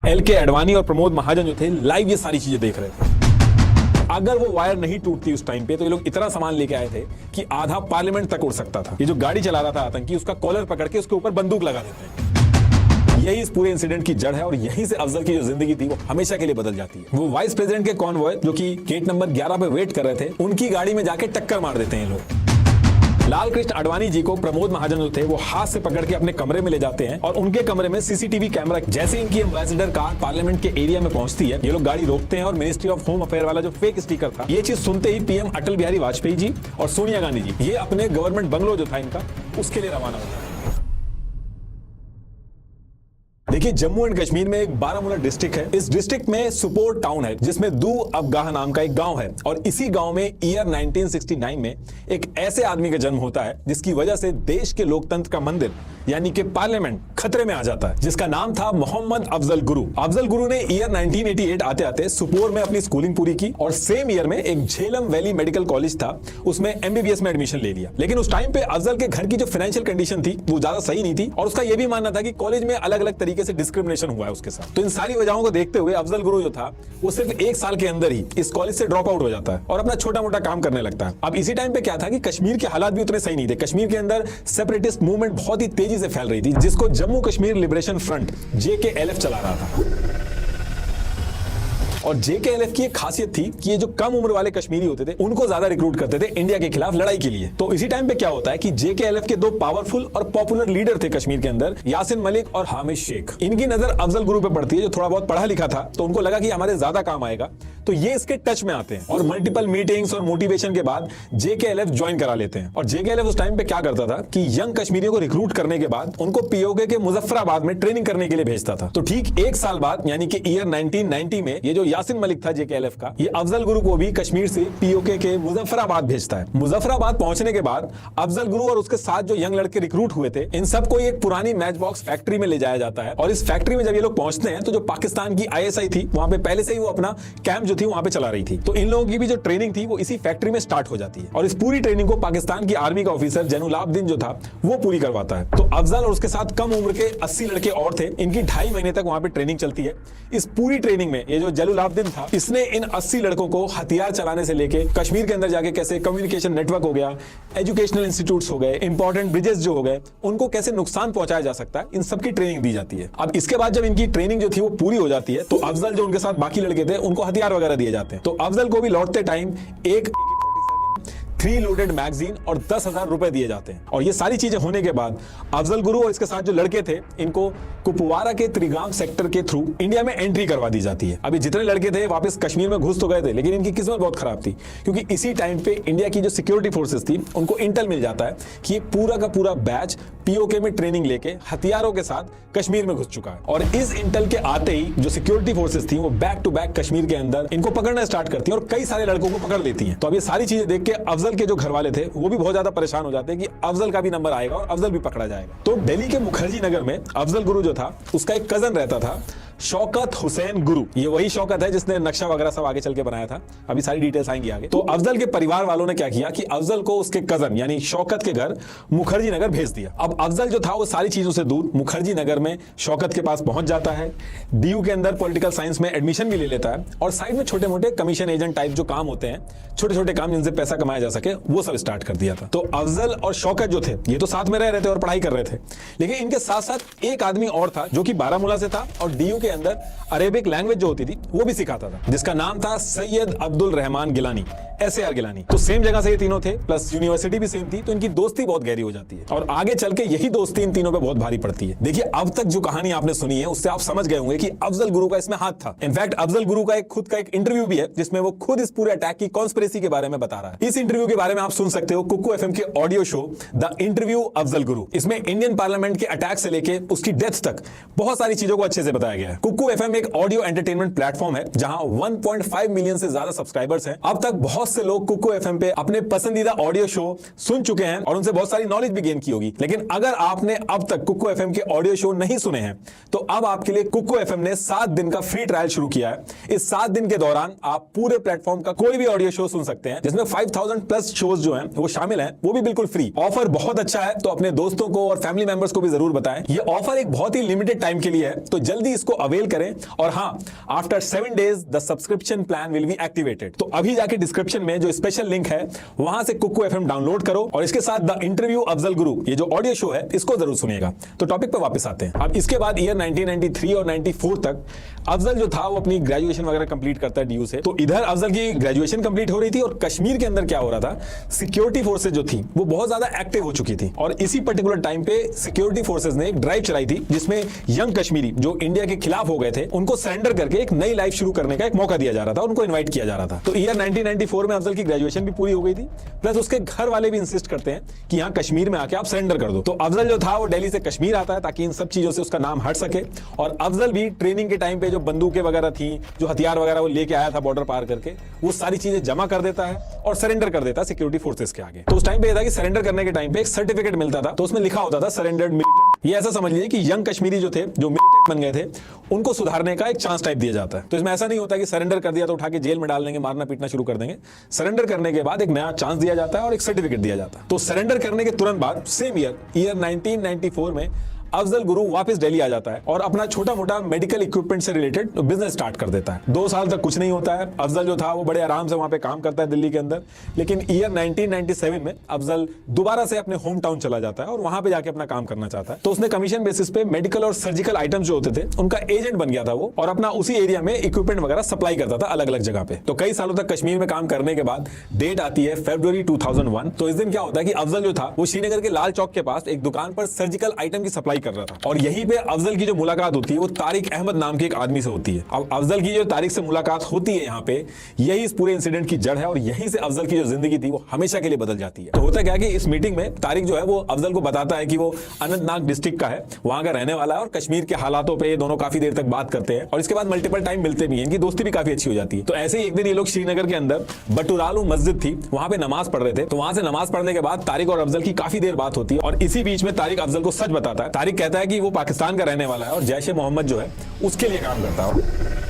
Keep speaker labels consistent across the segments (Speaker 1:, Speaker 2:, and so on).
Speaker 1: LK Advani और प्रमोद महाजन जो थे लाइव ये सारी चीजें देख रहे थे। अगर वो वायर नहीं टूटती उस टाइम पे तो ये लोग इतना सामान लेके आए थे कि आधा पार्लियामेंट तक उड़ सकता था। ये जो गाड़ी चला रहा था आतंकी, उसका कॉलर पकड़ के उसके ऊपर बंदूक लगा देते हैं। यही इस पूरे इंसिडेंट की जड़ है और यहीं से अफजल की जो जिंदगी थी वो हमेशा के लिए बदल जाती है। वो वाइस प्रेसिडेंट के कॉन्वॉय जो कि गेट नंबर 11 पे वेट कर रहे थे, उनकी गाड़ी में जाके टक्कर मार देते हैं लोग। लाल कृष्ण अडवाणी जी को प्रमोद महाजन जो थे वो हाथ से पकड़ के अपने कमरे में ले जाते हैं और उनके कमरे में सीसीटीवी कैमरा, जैसे इनकी एम्बेसडर कार पार्लियामेंट के एरिया में पहुंचती है, ये लोग गाड़ी रोकते हैं और मिनिस्ट्री ऑफ होम अफेयर वाला जो फेक स्टिकर था, ये चीज सुनते ही पीएम अटल बिहारी वाजपेयी जी और सोनिया गांधी जी ये अपने गवर्नमेंट बंगलो जो था इनका, उसके लिए रवाना हो गए। देखिए, जम्मू एंड कश्मीर में एक बारामूला डिस्ट्रिक्ट है। इस डिस्ट्रिक्ट में सुपोर टाउन है जिसमें दू अबगाह नाम का एक गांव है और इसी गांव में ईयर 1969 में एक ऐसे आदमी का जन्म होता है जिसकी वजह से देश के लोकतंत्र का मंदिर यानी कि पार्लियामेंट खतरे में आ जाता है, जिसका नाम था मोहम्मद अफजल गुरु। अफजल गुरु ने ईयर 1988 आते आते सुपोर में अपनी स्कूलिंग पूरी की और सेम ईयर में एक झेलम वैली मेडिकल कॉलेज था, उसमें MBBS में एडमिशन ले लिया। लेकिन उस टाइम पे अफजल के घर की जो फाइनेंशियल कंडीशन थी वो ज्यादा सही नहीं थी और उसका यह भी मानना था कि कॉलेज में अलग अलग तरीके से डिस्क्रिमिनेशन हुआ है उसके साथ। तो इन सारी वजहों को देखते हुए अफजल गुरु जो था वो सिर्फ 1 साल के अंदर ही इस कॉलेज से ड्रॉप आउट हो जाता है और अपना छोटा मोटा काम करने लगता है। अब इसी टाइम पे क्या था कि कश्मीर के हालात भी उतने सही नहीं थे। कश्मीर के अंदर सेपरेटिस्ट मूवमेंट बहुत ही तेजी से फैल रही थी जिसको Jammu Kashmir liberation front JKLF चला रहा था। और JKLF की एक खासियत थी कि ये जो कम उम्र वाले कश्मीरी होते थे उनको ज्यादा रिक्रूट करते थे इंडिया के खिलाफ लड़ाई के लिए। तो इसी टाइम पे क्या होता है कि JKLF के 2 पावरफुल और पॉपुलर लीडर थे कश्मीर के अंदर, यासिन मलिक और हामिद शेख। इनकी नजर अफजल गुरु पे पड़ती है जो थोड़ा बहुत पढ़ा लिखा था, तो उनको लगा कि हमारे ज्यादा काम आएगा, तो ये इसके टच में आते हैं और मल्टीपल मीटिंग्स और मोटिवेशन के बाद JKLF ज्वाइन करा लेते हैं। और JKLF उस टाइम पे क्या करता था कि यंग कश्मीरियों को रिक्रूट करने के बाद उनको POK के मुजफ्फराबाद में ट्रेनिंग करने के लिए भेजता था। तो ठीक 1 साल बाद यानी कि ईयर 1990 में ये जो यासिन मलिक था JKLF का, ये अफजल गुरु को भी कश्मीर से POK के मुजफ्फराबाद भेजता है। मुजफ्फराबाद पहुंचने के बाद अफजल गुरु और उसके साथ जो यंग लड़के रिक्रूट हुए थे इन सबको एक पुरानी मैच बॉक्स फैक्ट्री में ले जाया जाता है और इस फैक्ट्री में जब ये लोग पहुंचते हैं तो जो पाकिस्तान की ISI थी वहां पे पहले से ही वो अपना कैंप जो थी वहां पे चला रही थी। तो इन लोगों की भी जो ट्रेनिंग थी वो इसी फैक्ट्री में स्टार्ट हो जाती है और इस पूरी ट्रेनिंग को पाकिस्तान की आर्मी का ऑफिसर जैनुलाब्दीन जो था वो पूरी करवाता है। तो अफजल और उसके साथ कम उम्र के 80 लड़के और थे, इनकी 2.5 महीने तक वहां पे ट्रेनिंग चलती है। इस पूरी ट्रेनिंग में ये जो जैनुलाब्दीन था इसने इन 80 लड़कों को हथियार चलाने से लेके कश्मीर के अंदर जाके कैसे कम्युनिकेशन नेटवर्क हो गया, एजुकेशनल इंस्टीट्यूट्स हो गए, इंपॉर्टेंट ब्रिजेस जो हो गए, उनको कैसे नुकसान पहुंचाया जा सकता है, इन सबकी ट्रेनिंग दी जाती है। अब इसके बाद जब इनकी ट्रेनिंग जो थी वो पूरी हो जाती है तो अफजल जो उनके साथ बाकी लड़के थे उनको हथियार वगैरह दिए जाते हैं। तो अफजल को भी लौटते टाइम एक 3 लोडेड मैगजीन और 10,000 रुपए दिए जाते हैं। और ये सारी चीजें होने के बाद अफजल गुरु और इसके साथ जो लड़के थे इनको कुपवारा के त्रिगाम सेक्टर के थ्रू इंडिया में एंट्री करवा दी जाती है। अभी जितने लड़के थे वापस कश्मीर में घुस तो गए थे लेकिन इनकी किस्मत बहुत खराब थी क्योंकि इसी टाइम पे इंडिया की जो सिक्योरिटी फोर्सेस थी उनको इंटेल मिल जाता है कि ये पूरा का पूरा बैच POK में ट्रेनिंग लेके हथियारों के साथ कश्मीर में घुस चुका है। और इस इंटेल के आते ही जो सिक्योरिटी फोर्सेस थी वो बैक टू बैक कश्मीर के अंदर इनको पकड़ना स्टार्ट करती है और कई सारे लड़कों को पकड़ लेती है। तो अब ये सारी चीजें देख के अफजल के जो घर वाले थे वो भी बहुत ज्यादा परेशान हो जाते हैं कि अफजल का भी नंबर आएगा और अफजल भी पकड़ा जाएगा। तो दिल्ली के मुखर्जी नगर में अफजल गुरु जो था उसका एक कजन रहता था, शौकत हुसैन गुरु। ये वही शौकत है जिसने नक्शा वगैरह सब आगे चल के बनाया था, अभी सारी डिटेल्स आएंगी आगे। तो अफजल के परिवार वालों ने क्या किया कि अफजल को उसके कजन यानी शौकत के घर मुखर्जी नगर भेज दिया। अब अफजल जो था वो सारी चीजों से दूर मुखर्जी नगर में शौकत के पास पहुंच जाता है, DU के अंदर पॉलिटिकल साइंस में एडमिशन भी ले लेता है और साइड में छोटे मोटे कमीशन एजेंट टाइप जो काम होते हैं, छोटे छोटे काम जिनसे पैसा कमाया जा सके, वो सब स्टार्ट कर दिया था। तो अफजल और शौकत जो थे ये तो साथ में रह रहे थे और पढ़ाई कर रहे थे, लेकिन इनके साथ साथ एक आदमी और था जो कि बारामूला से था और DU के अंदर अरेबिक लैंग्वेज जो होती थी वो भी सिखाता था, जिसका नाम था सैयद अब्दुल रहमान गिलानी, SAR गिलानी। तो सेम जगह से ये तीनों थे, प्लस यूनिवर्सिटी भी सेम थी, तो इनकी दोस्ती बहुत गहरी हो जाती है और आगे चल के यही दोस्ती इन तीनों पे बहुत भारी पड़ती है। देखिए, अब तक जो कहानी आपने सुनी है उससे आप समझ गए होंगे कि अफजल गुरु का इसमें हाथ था। इनफैक्ट अफजल गुरु का खुद का एक इंटरव्यू भी है जिसमें वो खुद इस पूरे अटैक की कॉन्स्पिरेसी के बारे में बता रहा है। इस इंटरव्यू के बारे में आप सुन सकते हो कुक्कू FM के audio show the interview Afzal Guru. इसमें इंडियन पार्लियामेंट के अटैक से लेके उसकी डेथ तक बहुत सारी चीजों को अच्छे से बताया गया है। कुक्कू FM एक ऑडियो एंटरटेनमेंट प्लेटफॉर्म है जहां 1.5 मिलियन से ज्यादा सब्सक्राइबर्स हैं। अब तक बहुत से लोग कुक्कू FM पे अपने पसंदीदा ऑडियो शो सुन चुके हैं और उनसे बहुत सारी नॉलेज भी गेन की होगी। लेकिन अगर आपने अब तक कुक्कू FM के ऑडियो शो नहीं सुने हैं तो अब आपके लिए कुक्कू FM ने 7 दिन का फ्री ट्रायल शुरू किया है। इस 7 दिन के दौरान आप पूरे प्लेटफॉर्म का कोई भी ऑडियो शो सुन सकते हैं, जिसमें 5000 प्लस शोज जो हैं वो शामिल हैं, वो भी बिल्कुल फ्री। ऑफर बहुत अच्छा है, तो अपने दोस्तों को और फैमिली मेंबर्स को भी जरूर बताएं। ये ऑफर एक बहुत ही लिमिटेड टाइम के लिए है, तो जल्दी इसको अवेल करें और हाँ, after 7 days the subscription plan will be activated. तो अभी जाके डिस्क्रिप्शन में जो स्पेशल लिंक है वहां से कुकू एफएम डाउनलोड करो और इसके साथ द इंटरव्यू अफजल गुरु, ये जो ऑडियो शो है, इसको जरूर सुनिएगा। तो टॉपिक पर वापस आते हैं। अब इसके बाद ईयर 1993 और 94 तक अफजल जो था वो अपनी ग्रेजुएशन वगैरह कंप्लीट करता है डीयू से। तो इधर अफजल की ग्रेजुएशन कंप्लीट हो रही थी और कश्मीर के अंदर क्या हो रहा था, सिक्योरिटी फोर्सेज जो थी वो बहुत ज्यादा एक्टिव हो चुकी थी और इसी पर्टिकुलर टाइम पे सिक्योरिटी फोर्सेज ने एक ड्राइव चलाई थी जिसमें यंग कश्मीरी जो इंडिया के खिलाफ हो गए थे उनको सरेंडर करके एक नई लाइफ शुरू करने का एक मौका दिया जा रहा था, उनको इन्वाइट किया जा रहा था। तो ईयर 1994 में अफजल की ग्रेजुएशन भी पूरी हो गई थी, प्लस उसके घर वाले भी इंसिस्ट करते हैं कि यहाँ कश्मीर में आके आप सरेंडर कर दो। तो अफजल जो था वो दिल्ली से कश्मीर आता है ताकि इन सब चीजों से उसका नाम हट सके और अफजल भी ट्रेनिंग के टाइम पे जो बंदूकें वगैरह थी, जो हथियार वगैरह वो लेके आया था बॉर्डर पार करके, वो सारी चीजें जमा कर देता है और सरेंडर कर देता है सिक्योरिटी फोर्सेस के आगे। तो उस टाइम पे था कि सरेंडर करने के टाइम पे एक सर्टिफिकेट मिलता था, तो उसमें लिखा होता था सरेंडर्ड मिलिटेंट। ये ऐसा समझ लीजिए कि यंग कश्मीरी जो थे, जो मिलिटेंट बन गए थे, उनको सुधारने का एक चांस टाइप दिया जाता है। तो इसमें ऐसा नहीं होता कि सरेंडर कर दिया तो उठा के जेल में डाल देंगे, मारना पीटना शुरू कर देंगे। सरेंडर करने के बाद एक नया चांस दिया जाता है और एक सर्टिफिकेट दिया जाता है। तो सरेंडर करने के तुरंत बाद सेम ईयर 1994 में अफजल गुरु वापस दिल्ली आ जाता है और अपना छोटा मोटा मेडिकल इक्विपमेंट से रिलेटेड बिजनेस स्टार्ट कर देता है। 2 साल तक कुछ नहीं होता है। अफजल जो था वो बड़े आराम से वहां पे काम करता है दिल्ली के अंदर, लेकिन ईयर 1997 में अफजल दोबारा से अपने होम टाउन चला जाता है और वहां पे जाके अपना काम करना चाहता है। तो उसने कमीशन बेसिस पे मेडिकल और सर्जिकल आइटम्स जो होते थे उनका एजेंट बन गया था वो, और अपना उसी एरिया में इक्विपमेंट वगैरह सप्लाई करता था अलग अलग जगह पे। तो कई सालों तक कश्मीर में काम करने के बाद डेट आती है फरवरी 2001। तो इस दिन क्या होता है कि अफजल जो था वो श्रीनगर के लाल चौक के पास एक दुकान पर सर्जिकल आइटम की सप्लाई कर रहा था और यही पे अफजल की जो मुलाकात होती है वो तारिक अहमद नाम के एक आदमी से होती है। अब अफजल की जो तारिक से मुलाकात होती है यहाँ पे, यही इस पूरे इंसिडेंट की जड़ है और यहीं से अफजल की जो जिंदगी थी वो हमेशा के लिए बदल जाती है। तो होता क्या कि इस मीटिंग में तारिक जो है वो अफजल को बताता है कि वो अनंतनाग डिस्ट्रिक्ट का है, वहां का रहने वाला है और कश्मीर के हालातों पे दोनों काफी देर तक बात करते हैं और इसके बाद मल्टीपल टाइम मिलते भी हैं। इनकी दोस्ती भी काफी अच्छी हो जाती है। तो ऐसे ही एक दिन ये लोग श्रीनगर के अंदर बटुरालू मस्जिद थी, वहां पे नमाज पढ़ रहे थे। तो वहां से नमाज पढ़ने के बाद तारिक और अफजल की काफी देर बात होती है और इसी बीच में तारिक अफजल को सच बताता है। तारिक कहता है कि वो पाकिस्तान का रहने वाला है और जैश ए मोहम्मद जो है उसके लिए काम करता है।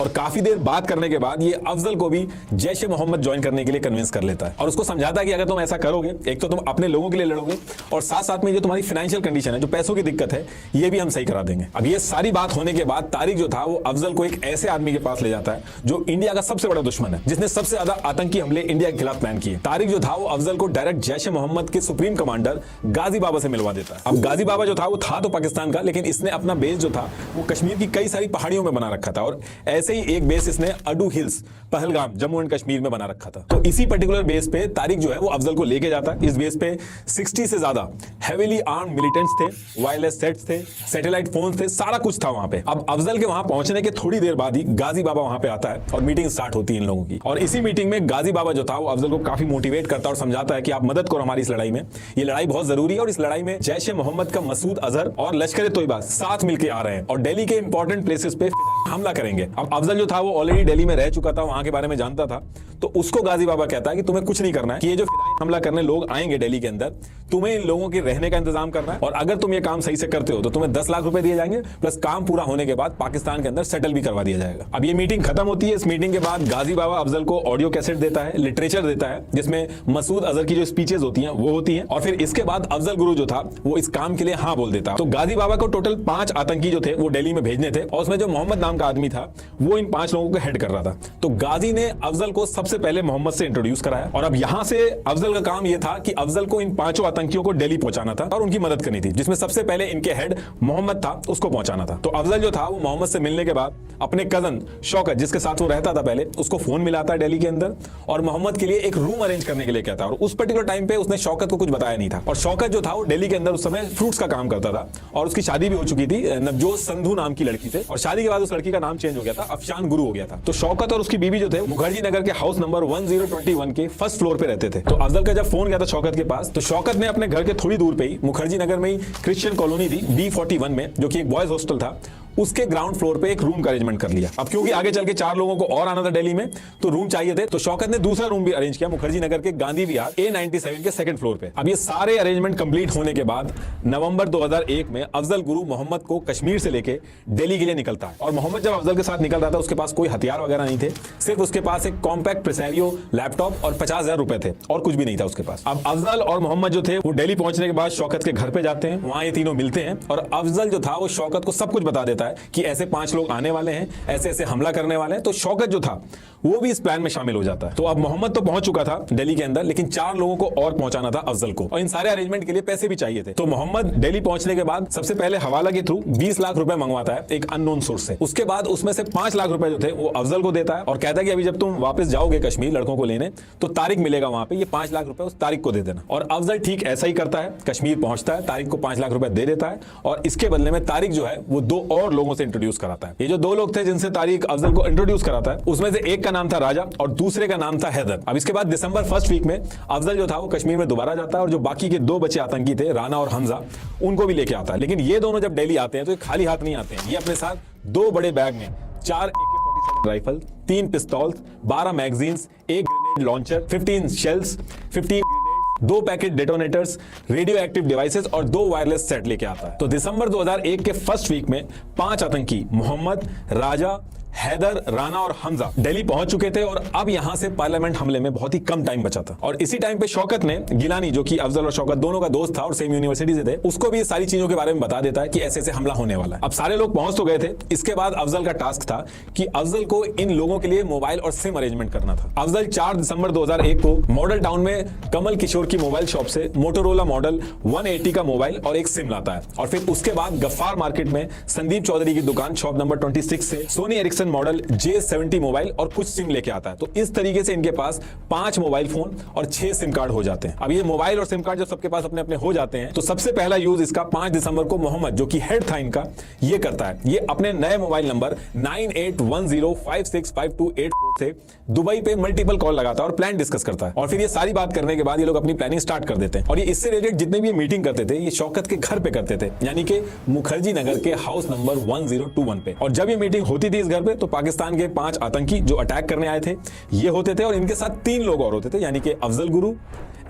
Speaker 1: और काफी देर बात करने के बाद ये अफजल को भी जैश ए मोहम्मद ज्वाइन करने के लिए कन्विंस कर लेता है और उसको समझाता है कि अगर तुम ऐसा करोगे, एक तो तुम अपने लोगों के लिए लड़ोगे और साथ साथ में जो तुम्हारी फाइनेंशियल कंडीशन है, जो पैसों की दिक्कत है, ये भी हम सही करा देंगे। अब ये सारी बात होने के बाद तारिक जो था वो अफजल को एक ऐसे आदमी के पास ले जाता है जो इंडिया का सबसे बड़ा दुश्मन है, जिसने सबसे ज्यादा आतंकी हमले इंडिया के खिलाफ प्लान किए। तारिक जो था वो अफजल को डायरेक्ट जैश ए मोहम्मद के सुप्रीम कमांडर गाजी बाबा से मिलवा देता है। अब गाजी बाबा जो था वो था तो पाकिस्तान का, लेकिन इसने अपना बेस जो था वो कश्मीर की कई सारी पहाड़ियों में बना रखा था और ऐसे ही एक बेस इसने ado hills Pahalgam Jammu and Kashmir में बना रखा था। तो इसी पर्टिकुलर बेस पे तारिक जो है वो अफजल को लेके जाता है। इस बेस पे 60 से ज्यादा हेवीली आर्म्ड मिलिटेंट्स थे, वायरलेस सेट्स थे, सैटेलाइट फोन्स थे, सारा कुछ था वहां पे। अब अफजल के वहां पहुंचने के थोड़ी देर बाद ही गाजी बाबा वहां पे आता है और मीटिंग स्टार्ट होती है इन लोगों की। और इसी मीटिंग में गाजी बाबा जो था वो अफजल को काफी मोटिवेट करता है और समझाता है कि आप मदद करो हमारी इस लड़ाई में, ये लड़ाई बहुत जरूरी है और इस लड़ाई में जैश ए मोहम्मद का मसूद अजहर और लश्कर तोयबा साथ मिलकर आ रहे हैं और दिल्ली के इंपॉर्टेंट प्लेसेस पे हमला करेंगे। अब अफजल जो था वो ऑलरेडी दिल्ली में रह चुका था, वहां के बारे में जानता था, तो उसको गाजी बाबा कहता है कि तुम्हें कुछ नहीं करना है, कि ये जो हमला करने लोग आएंगे दिल्ली के अंदर, तुम्हें इन लोगों के रहने का इंतजाम करना है और अगर तुम ये काम सही से करते हो तो तुम्हें 10 लाख रुपए दिए जाएंगे, प्लस काम पूरा होने के बाद पाकिस्तान के अंदर सेटल भी करवा दिया जाएगा। अब ये मीटिंग खत्म होती है। इस मीटिंग के बाद गाजी बाबा अफजल को ऑडियो कैसेट देता है, लिटरेचर देता है, जिसमें मसूद अजहर की जो स्पीचेस होती हैं वो होती हैं और फिर इसके बाद अफजल गुरु जो था वो इस काम के लिए हाँ बोल देता। तो गाजी बाबा को टोटल 5 आतंकी जो थे वो दिल्ली में भेजने थे और उसमें जो मोहम्मद नाम का आदमी था वो इन 5 लोगों को हेड कर रहा था। तो गाजी ने अफजल को सबसे पहले मोहम्मद से इंट्रोड्यूस कराया और अब यहां से अफजल का काम यह था कि अफजल को इन 5 आतंकियों को दिल्ली पहुंचाना था और उनकी मदद करनी थी, जिसमें सबसे पहले इनके हेड मोहम्मद था, उसको पहुंचाना था। तो अफजल जो था वो मोहम्मद से मिलने के बाद अपने कजन शौकत, जिसके साथ वो रहता था पहले, उसको फोन मिलाता है दिल्ली के अंदर और मोहम्मद के लिए एक रूम अरेंज करने के लिए कहता है। और उस पर्टिकुलर टाइम पे उसने शौकत को कुछ बताया नहीं था और शौकत जो था वो दिल्ली के अंदर उस समय फ्रूट्स का काम करता था और उसकी शादी भी हो चुकी थी नवजोत संधू नाम की लड़की से और शादी के बाद उस लड़की का नाम चेंज हो गया था, अफशान गुरु हो गया था। तो शौकत और उसकी बीवी जो थे मुखर्जी नगर के हाउस नंबर 1021 के फर्स्ट फ्लोर पे रहते थे। तो अफजल का जब फोन गया था शौकत के पास, तो शौकत ने अपने घर के थोड़ी दूर पे ही मुखर्जी नगर में ही क्रिश्चियन कॉलोनी थी B41 में, जो कि एक बॉयज हॉस्टल था, उसके ग्राउंड फ्लोर पे एक रूम का अरेंजमेंट कर लिया। अब क्योंकि आगे चल के 4 लोगों को और आना था दिल्ली में, तो रूम चाहिए थे, तो शौकत ने दूसरा रूम भी अरेंज किया मुखर्जी नगर के गांधी विहार A97 के सेकंड फ्लोर पे। अब ये सारे अरेंजमेंट कंप्लीट होने के बाद नवंबर 2001 में अफजल गुरु मोहम्मद को कश्मीर से लेके दिल्ली के लिए निकलता है। और मोहम्मद जब अफजल के साथ निकल रहा था, उसके पास कोई हथियार वगैरह नहीं थे, सिर्फ उसके पास एक कॉम्पैक्ट प्रेसारियो लैपटॉप और 50,000 रुपए थे, और कुछ भी नहीं था उसके पास। अब अफजल और मोहम्मद जो थे वो दिल्ली पहुंचने के बाद शौकत के घर पे जाते हैं, वहां ये तीनों मिलते हैं, और अफजल जो था वो शौकत को सब कुछ बता देता है कि ऐसे 5 लोग आने वाले हैं, ऐसे ऐसे हमला करने वाले हैं। तो शौकत जो था वो भी इस प्लान में शामिल हो जाता है। तो अब मोहम्मद तो पहुंच चुका था दिल्ली के अंदर, लेकिन 4 लोगों को और पहुंचाना था अफजल को, और इन सारे अरेंजमेंट के लिए पैसे भी चाहिए थे। तो मोहम्मद दिल्ली पहुंचने के बाद सबसे पहले हवाला के थ्रू 20 लाख रुपए मंगवाता है एक अननोन सोर्स से। उसके बाद उसमें से 5 लाख रुपए जो थे वो अफजल को देता है, और कहता है कि अभी जब तुम वापस जाओगे कश्मीर लड़कों को लेने, तो तारिक मिलेगा वहां पे, ये 5 लाख रुपए उस तारिक को दे देना। और अफजल ठीक ऐसा ही करता है, कश्मीर पहुंचता है, तारिक को 5 लाख रुपए दे देता है, और इसके बदले में तारिक जो है वो 2 और लोगों से इंट्रोड्यूस कराता है। ये जो 2 लोग थे जिनसे तारिक अफजल को इंट्रोड्यूस कराता है, उसमें से एक का नाम था राजा और दूसरे का नाम था हैदर। अब इसके बाद दिसंबर फर्स्ट वीक में अफजल जो था वो कश्मीर में दोबारा जाता है, और जो बाकी के 2 बचे आतंकी थे, राना और हमजा, उनको भी लेके आता है। लेकिन ये दोनों जब दिल्ली आते हैं तो ये खाली हाथ नहीं आते हैं, ये अपने साथ 2 बड़े बैग में 4 AK-47 राइफल, 3 पिस्तौल, 12 magazines, 1 grenade launcher, 15 shells, 15 grenade, 2 packet detonators, radio active devices और 2 वायरलेस सेट लेके आता है। तो दिसंबर 2001 के फर्स्ट वीक में 5 आतंकी मोहम्मद, राजा, हैदर, राना और हमजा दिल्ली पहुंच चुके थे, और अब यहां से पार्लियामेंट हमले में बहुत ही कम टाइम बचा था। और इसी टाइम पे शौकत ने गिलानी, जो कि अफजल और शौकत दोनों का दोस्त था और सेम यूनिवर्सिटी से थे, उसको भी सारी चीजों के बारे में बता देता है कि ऐसे ऐसे हमला होने वाला है। अब सारे लोग पहुंच तो गए थे। इसके बाद अफजल का टास्क था कि अफजल को इन लोगों के लिए मोबाइल और सिम अरेंजमेंट करना था। अफजल 4 दिसंबर 2001 को मॉडल टाउन में कमल किशोर की मोबाइल शॉप से मोटोरोला मॉडल 180 का मोबाइल और एक सिम लाता है, और फिर उसके बाद गफ्फार मार्केट में संदीप चौधरी की दुकान शॉप नंबर 26 से Sony Ericsson model J70 mobile और कुछ सिम लेके आता है। तो इस तरीके से इनके पास 5 मोबाइल फोन और 6 सिम कार्ड हो जाते हैं। अब ये मोबाइल और सिम कार्ड जब सबके पास अपने अपने हो जाते हैं, तो सबसे पहला यूज इसका 5 दिसंबर को मोहम्मद, जो कि हेड था इनका, ये करता है। ये अपने नए मोबाइल नंबर 9810565284 से दुबई पे मल्टीपल कॉल लगाता है और प्लान डिस्कस करता है। और फिर ये सारी बात करने के बाद ये लोग अपनी प्लानिंग स्टार्ट कर देते हैं। और ये इससे रिलेटेड जितने भी मीटिंग करते थे, ये शौकत के घर पे करते थे, यानी कि मुखर्जी नगर के हाउस नंबर 1021 पे। और जब ये मीटिंग होती थी इस घर पे, तो पाकिस्तान के 5 आतंकी जो अटैक करने आए थे ये होते थे, और इनके साथ 3 लोग और होते थे, यानी कि अफजल गुरु,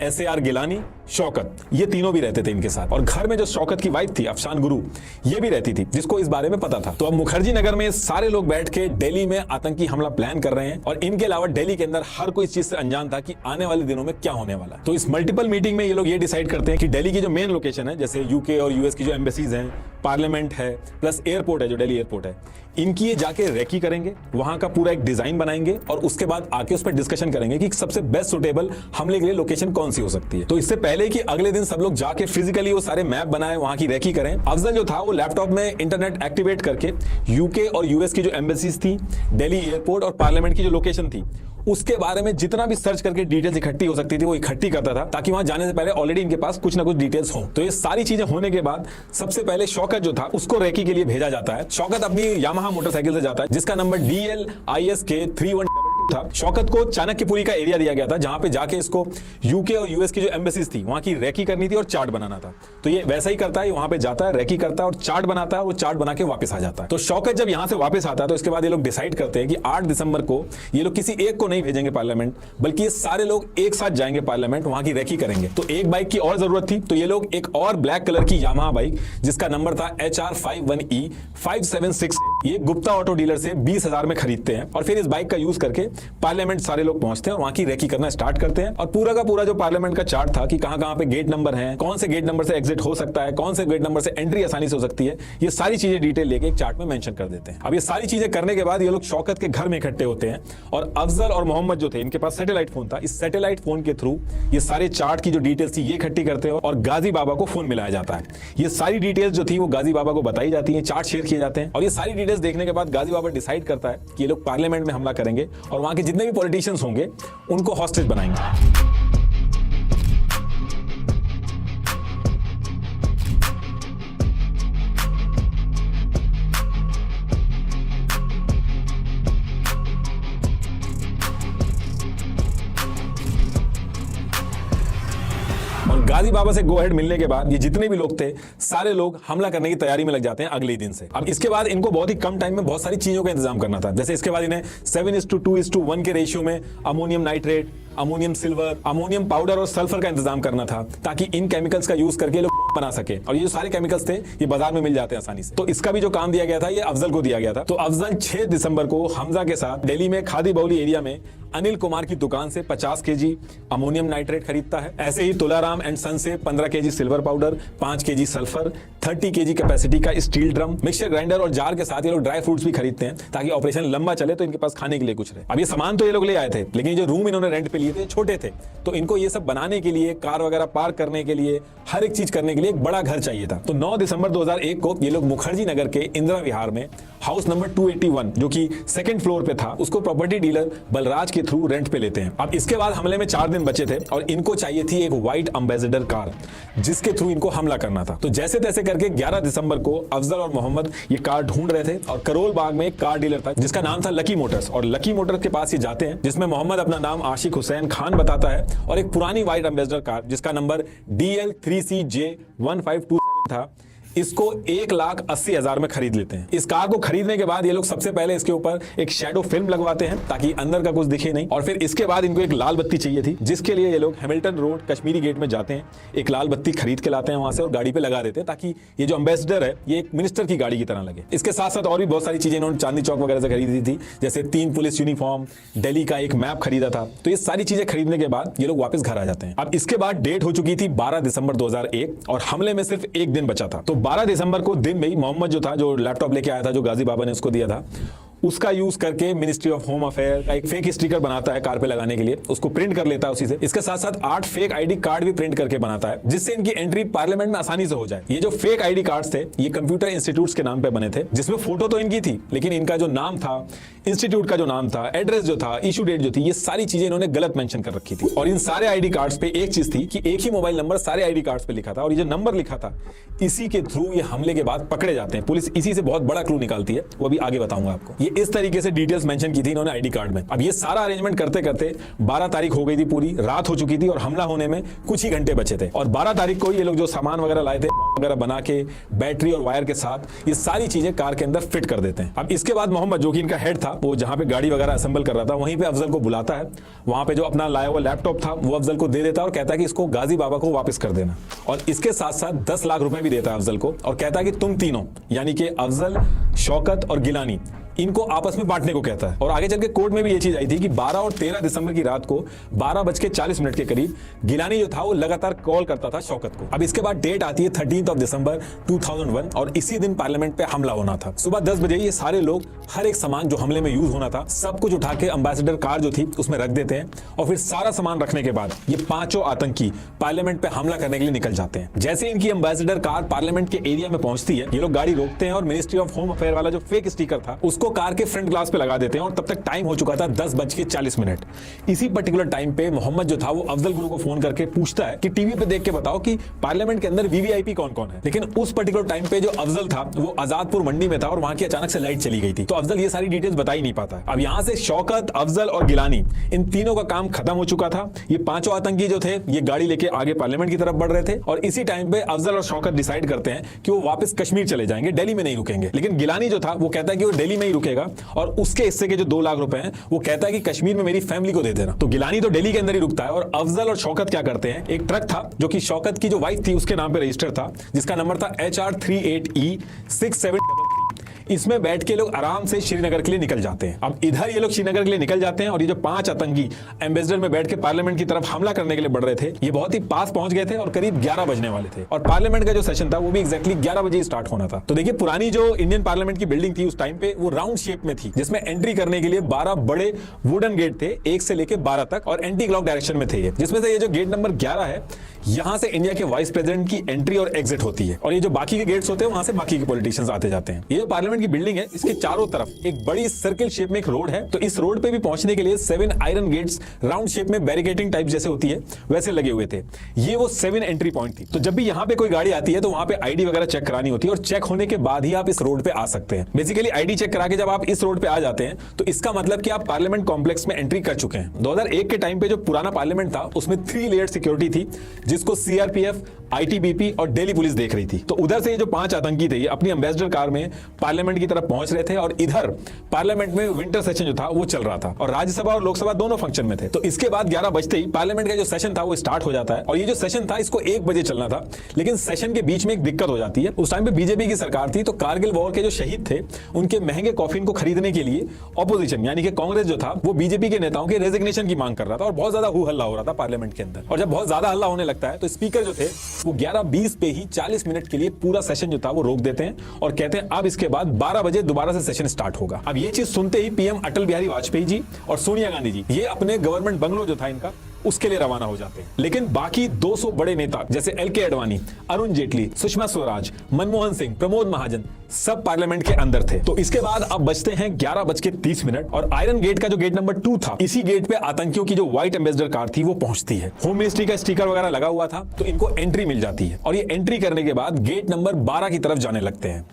Speaker 1: SAR गिलानी, शौकत, ये तीनों भी रहते थे इनके साथ। और घर में जो शौकत की वाइफ थी अफशान गुरु, ये भी रहती थी, जिसको इस बारे में पता था। तो अब मुखर्जी नगर में सारे लोग बैठ के दिल्ली में आतंकी हमला प्लान कर रहे हैं, और इनके अलावा दिल्ली के अंदर हर कोई इस चीज से अनजान था कि आने वाले दिनों में क्या होने वाला है। तो इस मल्टीपल मीटिंग में ये लोग ये डिसाइड करते हैं कि दिल्ली की जो मेन लोकेशन है, जैसे UK और US की जो एम्बेसीज हैं, पार्लियामेंट है, प्लस एयरपोर्ट है जो दिल्ली एयरपोर्ट है, इनकी ये जाके रेकी करेंगे, वहां का पूरा एक डिजाइन बनाएंगे, और उसके बाद आके उस पर डिस्कशन करेंगे कि सबसे बेस्ट सुटेबल हमले के लिए लोकेशन कौन सी हो सकती है। तो इससे पहले कि अगले दिन सब लोग जाके फिजिकली वो सारे मैप बनाए, वहां की रेकी करें, अफजल जो था वो लैपटॉप में इंटरनेट एक्टिवेट करके UK और US की जो एम्बेसीज थी, दिल्ली एयरपोर्ट और पार्लियामेंट की जो लोकेशन थी, उसके बारे में जितना भी सर्च करके डिटेल्स इकट्ठी हो सकती थी वो इकट्ठी करता था, ताकि वहां जाने से पहले ऑलरेडी इनके पास कुछ ना कुछ डिटेल्स हो। तो ये सारी चीजें होने के बाद सबसे पहले शौकत जो था उसको रेकी के लिए भेजा जाता है। शौकत अपनी यामाहा मोटरसाइकिल से जाता है, जिसका नंबर DL-ISK 3122 था। शौकत को चाणक्यपुरी का एरिया दिया गया था, जहां पे जाके इसको UK और US की जो एम्बेसीज थी वहां की रेकी करनी थी और चार्ट बनाना था। तो ये वैसा ही करता है, वहां पे जाता है, रेकी करता है और चार्ट बनाता है, वो चार्ट बना के वापस आ जाता है। तो शौकत जब यहां से वापस आता है, तो इसके बाद ये लोग डिसाइड करते हैं कि 8 दिसंबर को ये लोग किसी एक को नहीं भेजेंगे पार्लियामेंट, बल्कि ये सारे लोग एक साथ जाएंगे पार्लियामेंट, वहां की रेकी करेंगे। तो एक बाइक की और जरूरत थी, तो ये लोग एक और ब्लैक कलर की यामाहा बाइक, जिसका नंबर था HR51E576, ये गुप्ता ऑटो डीलर से 20,000 में खरीदते हैं, और फिर इस बाइक का यूज करके पार्लियामेंट सारे लोग पहुंचते हैं और वहां की रेकी करना स्टार्ट करते हैं। और पूरा का पूरा जो पार्लियामेंट का चार्ट था कि कहां-कहां पे गेट नंबर हैं, कौन से गेट नंबर से एग्जिट हो सकता है, कौन से गेट नंबर से एंट्री आसानी से हो सकती है, ये सारी चीजें डिटेल लेके एक चार्ट में मेंशन कर देते हैं। अब ये सारी चीजें करने के बाद ये लोग शौकत के घर में इकट्ठे होते हैं, और अफजल और मोहम्मद जो थे, इनके पास सैटेलाइट फोन था, इस सैटेलाइट फोन के थ्रू ये सारे चार्ट की जो डिटेल्स थी ये इकट्ठी करते हैं, और गाजी बाबा को फोन मिलाया जाता है। ये सारी डिटेल्स जो थी वो गाजी बाबा को बताई जाती है, चार्ट शेयर किए जाते हैं, और ये सारी डिटेल्स देखने के बाद गाजी बाबा डिसाइड करता है कि ये लोग पार्लियामेंट में हमला करेंगे, और वहां के जितने भी पॉलिटिशियंस होंगे उनको हॉस्टेज बनाएंगे। गाजी बाबा से गो हेड मिलने के बाद ये जितने भी लोग थे सारे लोग हमला करने की तैयारी में लग जाते हैं अगले दिन से। अब इसके बाद इनको बहुत ही कम टाइम में बहुत सारी चीजों का इंतजाम करना था। जैसे इसके बाद इन्हें 7:2:1 के रेशियो में ammonium nitrate, ammonium silver, ammonium powder और सल्फर का इंतजाम करना था ताकि इन केमिकल्स का यूज करके लोग बना सके। और ये जो सारे केमिकल्स थे ये बाजार में मिल जाते हैं आसानी से। तो इसका भी जो काम दिया गया था ये अफजल को दिया गया था। तो अफजल 6 दिसंबर को हमजा के साथ दिल्ली में खादी बाउली एरिया में अनिल कुमार की दुकान से 50 केजी अमोनियम नाइट्रेट खरीदता है। ऐसे ही तुलाराम एंड सन से 15 KG silver powder, 5 KG sulphur, 30 KG capacity का स्टील ड्रम, मिक्सचर ग्राइंडर और जार के साथ ये लोग ड्राई फ्रूट्स भी खरीदते हैं ताकि ऑपरेशन लंबा चले तो इनके पास खाने के लिए कुछ रहे। अब ये सामान तो ये लोग ले आए थे, लेकिन जो रूम इन्होंने रेंट पे लिए थे छोटे थे, तो इनको ये सब बनाने के लिए, कार वगैरह पार्क करने के लिए, हर एक चीज करने के लिए एक बड़ा घर चाहिए था। तो 9 दिसंबर 2001 को ये लोग मुखर्जी नगर के इंदिरा विहार में हाउस नंबर 281 जो कि सेकंड फ्लोर पे था उसको प्रॉपर्टी डीलर बलराज के थ्रू रेंट पे लेते हैं। अब इसके बाद हमले में 4 दिन बचे थे और इनको चाहिए थी एक व्हाइट एम्बेसडर कार जिसके थ्रू इनको हमला करना था। तो जैसे तैसे करके 11 दिसंबर को अफजल और मोहम्मद ये कार ढूंढ रहे थे और करोल बाग में एक कार डीलर था जिसका नाम था लकी मोटर्स, और लकी मोटर्स के पास ये जाते हैं जिसमें मोहम्मद अपना नाम आशिक हुसैन खान बताता है और एक पुरानी व्हाइट एम्बेसडर कार जिसका नंबर DL3CJ1527 था, इसको 1,80,000 में खरीद लेते हैं। इस कार को खरीदने के बाद ये लोग सबसे पहले इसके ऊपर एक शैडो फिल्म लगवाते हैं ताकि अंदर का कुछ दिखे नहीं, और फिर इसके बाद इनको एक लाल बत्ती चाहिए थी जिसके लिए ये लोग हैमिल्टन रोड कश्मीरी गेट में जाते हैं, एक लाल बत्ती खरीद के लाते हैं वहां से और गाड़ी पे लगा देते हैं ताकि ये जो एम्बेसडर है ये एक मिनिस्टर की गाड़ी की तरह लगे। इसके साथ साथ और भी बहुत सारी चीजें इन्होंने चांदनी चौक वगैरह से खरीदी थी, जैसे 3 पुलिस यूनिफॉर्म, दिल्ली का एक मैप खरीदा था। तो ये सारी चीजें खरीदने के बाद ये लोग वापस घर आ जाते हैं। अब इसके बाद डेट हो चुकी थी 12 दिसंबर 2001 और हमले में सिर्फ एक दिन बचा था। तो 12 दिसंबर को दिन में ही मोहम्मद जो था, जो लैपटॉप लेके आया था जो गाजी बाबा ने उसको दिया था, उसका यूज करके मिनिस्ट्री ऑफ होम अफेयर का एक फेक स्टिकर बनाता है कार पे लगाने के लिए, उसको प्रिंट कर लेता है उसी से। इसके साथ साथ 8 फेक आईडी कार्ड भी प्रिंट करके बनाता है जिससे इनकी एंट्री पार्लियामेंट में आसानी से हो जाए। ये जो फेक आईडी कार्ड्स थे ये कंप्यूटर इंस्टीट्यूट्स के नाम पे बने थे जिसमें फोटो तो इनकी थी लेकिन इनका जो नाम था, इंस्टीट्यूट का जो नाम था, एड्रेस जो था, इशू डेट जो थी, ये सारी चीजें इन्होंने गलत मेंशन कर रखी थी। और इन सारे आईडी कार्ड्स पे एक चीज थी कि एक ही मोबाइल नंबर सारे आईडी कार्ड्स पे लिखा था और ये जो नंबर लिखा था इसी के थ्रू ये हमले के बाद पकड़े जाते हैं। पुलिस इसी से बहुत बड़ा क्लू निकालती है, वो अभी आगे बताऊंगा आपको। ये इस तरीके से डिटेल्स मेंशन की थी इन्होंने आईडी कार्ड में। अब ये सारा अरेंजमेंट करते करते 12 तारीख हो गई थी, पूरी रात हो चुकी थी और हमला होने में कुछ ही घंटे बचे थे। और 12 तारीख को ये लोग जो सामान वगैरह लाए थे वगैरह बना के बैटरी और वायर के साथ ये सारी चीजें कार के अंदर फिट कर देते हैं। अब इसके बाद मोहम्मद जो कि इनका हेड था, वो जहां पे गाड़ी वगैरह असेंबल कर रहा था वहीं पे अफजल को बुलाता है। वहां पे जो अपना लाया हुआ लैपटॉप था वो अफजल को दे देता है और कहता है कि इसको गाजी बाबा को वापस कर देना, और इसके साथ साथ 10 लाख रुपए भी देता है अफजल को और कहता है कि तुम तीनों यानी कि अफजल, शौकत और गिलानी इनको आपस में बांटने को कहता है। और आगे चल के कोर्ट में भी ये चीज आई थी कि 12 और 13 दिसंबर की रात को 12:40 के करीब गिलानी जो था वो लगातार कॉल करता था शौकत को। अब इसके बाद डेट आती है 13 दिसंबर 2001 और इसी दिन पार्लियामेंट पे हमला होना था। सुबह 10 बजे ये सारे लोग हर एक सामान जो हमले में यूज होना था सब कुछ उठा के एम्बेसडर कार जो थी उसमें रख देते हैं और फिर सारा सामान रखने के बाद ये पांचों आतंकी पार्लियामेंट पे हमला करने के लिए निकल जाते हैं। जैसे इनकी एम्बेसडर कार पार्लियामेंट के एरिया में पहुंचती है ये लोग गाड़ी रोकते हैं और मिनिस्ट्री ऑफ होम अफेयर वाला जो फेक स्टिकर था उसको कार के फ्रंट ग्लास पे लगा देते हैं और तब तक टाइम हो चुका था 10:40। इसी पर्टिकुलर टाइम पे मोहम्मद जो था वो अफजल गुरु को फोन करके पूछता है कि टीवी पे देख के बताओ कि पार्लियामेंट के अंदर वीवीआईपी कौन कौन है। लेकिन उस पर्टिकुलर टाइम पे जो अफजल था वो आजादपुर मंडी में था और वहां की अचानक से लाइट चली गई थी, तो अफजल ये सारी डिटेल्स बता ही नहीं पाता। अब यहां से शौकत, अफजल और गिलानी इन तीनों का काम खत्म हो चुका था। ये पांचों आतंकी जो थे ये गाड़ी लेके आगे पार्लियामेंट की तरफ बढ़ रहे थे और इसी टाइम पे अफजल और शौकत डिसाइड करते हैं कि वो वापस कश्मीर चले जाएंगे, दिल्ली में नहीं रुकेंगे। लेकिन गिलानी जो था वो कहता है कि वो दिल्ली में ही रुकेगा और उसके हिस्से के जो 2 लाख रुपए हैं वो कहता है कि कश्मीर में मेरी फैमिली को दे देना। तो गिलानी तो दिल्ली के अंदर ही रुकता है और अफजल और शौकत क्या करते हैं, एक ट्रक था जो कि शौकत की जो वाइफ थी उसके नाम पे रजिस्टर था जिसका नंबर था HR38E6733, इसमें बैठ के लोग आराम से श्रीनगर के लिए निकल जाते हैं। अब इधर ये लोग श्रीनगर के लिए निकल जाते हैं और ये जो 5 आतंकी एम्बेसडर में बैठ के पार्लियामेंट की तरफ हमला करने के लिए बढ़ रहे थे ये बहुत ही पास पहुंच गए थे और करीब 11 बजने वाले थे और पार्लियामेंट का जो सेशन था वो भी एग्जैक्टली 11 बजे स्टार्ट होना था। तो देखिए पुरानी जो इंडियन पार्लियामेंट की बिल्डिंग थी उस टाइम पे वो राउंड शेप में थी जिसमें एंट्री करने के लिए 12 बड़े वुडन गेट थे, 1 से लेकर 12 तक, और एंटी क्लॉक डायरेक्शन में थे ये, जिसमें से ये जो गेट नंबर 11 है यहां से इंडिया के वाइस प्रेसिडेंट की एंट्री और एग्जिट होती है और ये जो बाकी के गेट्स होते हैं वहां से बाकी के पॉलिटिशियंस आते जाते हैं। ये जो पार्लियामेंट की बिल्डिंग है इसके चारों तरफ एक बड़ी सर्किल शेप में एक रोड है, तो इस रोड पे भी पहुंचने के लिए 7 आयरन गेट्स राउंड शेप में बैरिकेडिंग टाइप जैसे होती है वैसे लगे हुए थे। ये वो 7 एंट्री पॉइंट थी। तो जब भी यहां पे कोई गाड़ी आती है तो वहां पे आईडी वगैरह चेक करानी होती है और चेक होने के बाद ही आप इस रोड पे आ सकते हैं। बेसिकली आईडी चेक करा के जब आप इस रोड पे आ जाते हैं तो इसका मतलब कि आप पार्लियामेंट कॉम्प्लेक्स में एंट्री कर चुके हैं। 2001 के टाइम पे जो पुराना पार्लियामेंट था उसमें 3 लेयर सिक्योरिटी थी जिसको सीआरपीएफ, आईटीबीपी और दिल्ली पुलिस देख रही थी। तो उधर से ये जो 5 आतंकी थे ये अपनी एम्बेसडर कार में पार्लियामेंट की तरफ पहुंच रहे थे और इधर पार्लियामेंट में विंटर सेशन जो था वो चल रहा था और राज्यसभा और लोकसभा दोनों फंक्शन में थे। तो इसके बाद 11 बजते ही पार्लियामेंट का जो सेशन था वो स्टार्ट हो जाता है और ये जो सेशन था इसको 1 बजे चलना था, लेकिन सेशन के बीच में एक दिक्कत हो जाती है। उस टाइम पे बीजेपी की सरकार थी, तो कारगिल वॉर के जो शहीद थे उनके महंगे कॉफिन को खरीदने के लिए ऑपोजिशन यानी कि कांग्रेस जो था वो बीजेपी के नेताओं के रेजिग्नेशन की मांग कर रहा था और बहुत ज्यादा हू हल्ला हो रहा था पार्लियामेंट के अंदर। और जब बहुत ज्यादा हल्ला होने लगता है तो स्पीकर जो थे वो 11:20 पे ही 40 मिनट के लिए पूरा सेशन जो था वो रोक देते हैं और कहते हैं अब इसके बाद 12 बजे दोबारा से सेशन स्टार्ट होगा। अब ये चीज सुनते ही पीएम अटल बिहारी वाजपेयी जी और सोनिया गांधी जी ये अपने गवर्नमेंट बंगलो जो था इनका उसके लिए रवाना हो जाते हैं। लेकिन बाकी 200 बड़े नेता जैसे एलके अडवाणी, अरुण जेटली, सुषमा स्वराज, मनमोहन सिंह, प्रमोद महाजन सब पार्लियामेंट के अंदर थे। तो इसके बाद अब बजते हैं 11:30 और आयरन गेट का जो गेट नंबर 2 था इसी गेट पे आतंकियों की जो व्हाइट एम्बेसडर कार थी वो पहुंचती है। होम मिनिस्ट्री का स्टिकर वगैरह लगा हुआ था तो इनको एंट्री मिल जाती है और ये एंट्री करने के बाद गेट नंबर 12 की तरफ जाने लगते हैं।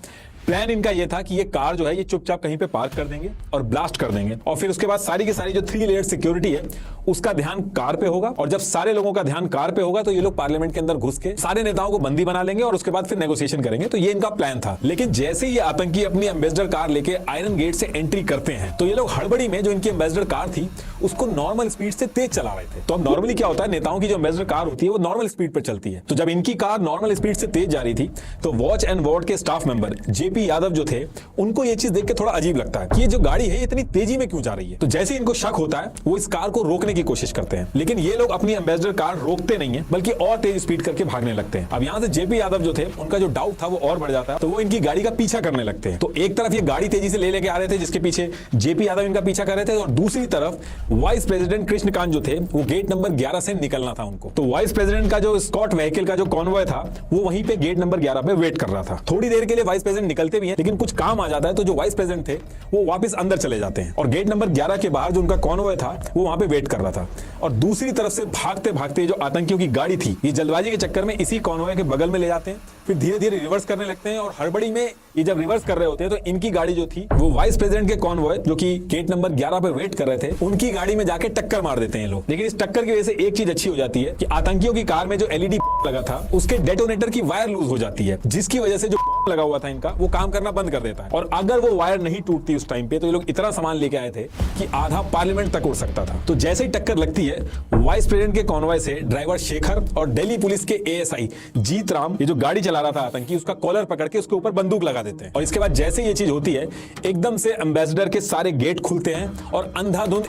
Speaker 1: प्लान इनका ये था कि ये कार जो है ये चुपचाप कहीं पे पार्क कर देंगे और ब्लास्ट कर देंगे और फिर उसके बाद सारी की सारी जो 3 लेयर सिक्योरिटी है उसका ध्यान कार पे होगा और जब सारे लोगों का ध्यान कार पे होगा तो ये लोग पार्लियामेंट के अंदर घुस के सारे नेताओं को बंदी बना लेंगे और उसके बाद फिर नेगोशिएशन करेंगे। तो ये इनका प्लान था। लेकिन जैसे ही ये आतंकी अपनी एम्बेसडर कार लेके आयरन गेट से एंट्री करते हैं तो ये लोग हड़बड़ी में जो इनकी एम्बेसडर कार थी उसको नॉर्मल स्पीड से तेज चला रहे थे। तो अब नॉर्मली क्या होता है, नेताओं की जो एम्बेसडर कार होती है वो नॉर्मल स्पीड पर चलती है। तो जब इनकी कार नॉर्मल स्पीड से तेज जा रही थी तो वॉच एंड वार्ड के स्टाफ मेंबर जेपी यादव जो थे उनको ये चीज देख के थोड़ा अजीब लगता है कि ये जो गाड़ी है ये इतनी तेजी में क्यों जा रही है। तो जैसे इनको शक होता है वो इस कार को रोकने की कोशिश करते हैं, लेकिन ये लोग अपनी एम्बेसडर कार रोकते नहीं है बल्कि और तेज स्पीड करके भागने लगते हैं। अब यहाँ से जेपी यादव जो थे उनका जो डाउट था वो और बढ़ जाता है तो वो इनकी गाड़ी का पीछा करने लगते हैं। तो एक तरफ ये गाड़ी तेजी से ले लेके आ रहे थे जिसके पीछे जेपी यादव इनका पीछा कर रहे थे और दूसरी तरफ वाइस प्रेसिडेंट कृष्णकांत जो थे वो गेट नंबर 11 से निकलना था उनको। तो वाइस प्रेसिडेंट का जो स्कॉट व्हीकल का जो कॉन्वॉय था वो वहीं पे गेट नंबर 11 पे वेट कर रहा था। थोड़ी देर के लिए वाइस प्रेसिडेंट निकलते भी हैं लेकिन कुछ काम आ जाता है तो जो वाइस प्रेसिडेंट थे वो वापस अंदर चले जाते हैं और गेट नंबर 11 के बाहर जो उनका कॉन्वॉय था वो वहां पे वेट कर रहा था। और दूसरी तरफ से भागते भागते जो आतंकियों की गाड़ी थी ये जल्दबाजी के चक्कर में इसी कॉन्वॉय के बगल में ले जाते हैं, फिर धीरे धीरे रिवर्स करने लगते हैं और हड़बड़ी में ये जब रिवर्स कर रहे होते हैं तो इनकी गाड़ी जो थी वो वाइस प्रेसिडेंट के कॉन्वॉय जो कि गेट नंबर 11 पे वेट कर रहे थे उनकी गाड़ी में जाके टक्कर मार देते हैं लोग। लेकिन इस टक्कर की वजह से एक चीज अच्छी हो जाती है कि आतंकियों की कार में जो एलईडी लगा था उसके डेटोनेटर की वायर लूज हो जाती है जिसकी वजह से जो लगा हुआ था इनका वो काम करना बंद कर देता है और अगर वो वायर नहीं टूटती उस टाइम पे तो ये लोग इतना सामान लेके आए थे कि आधा पार्लियामेंट तक उड़ सकता था। तो जैसे ही टक्कर लगती है वाइस प्रेसिडेंट के कॉन्वॉय से ड्राइवर शेखर और दिल्ली पुलिस के एएसआई जीत राम ये जो गाड़ी चला रहा था आतंकी उसका कॉलर पकड़ के उसके ऊपर बंदूक लगा देते हैं और इसके बाद जैसे ये चीज होती है एकदम से एम्बेसडर के सारे गेट खुलते हैं और अंधाधुंध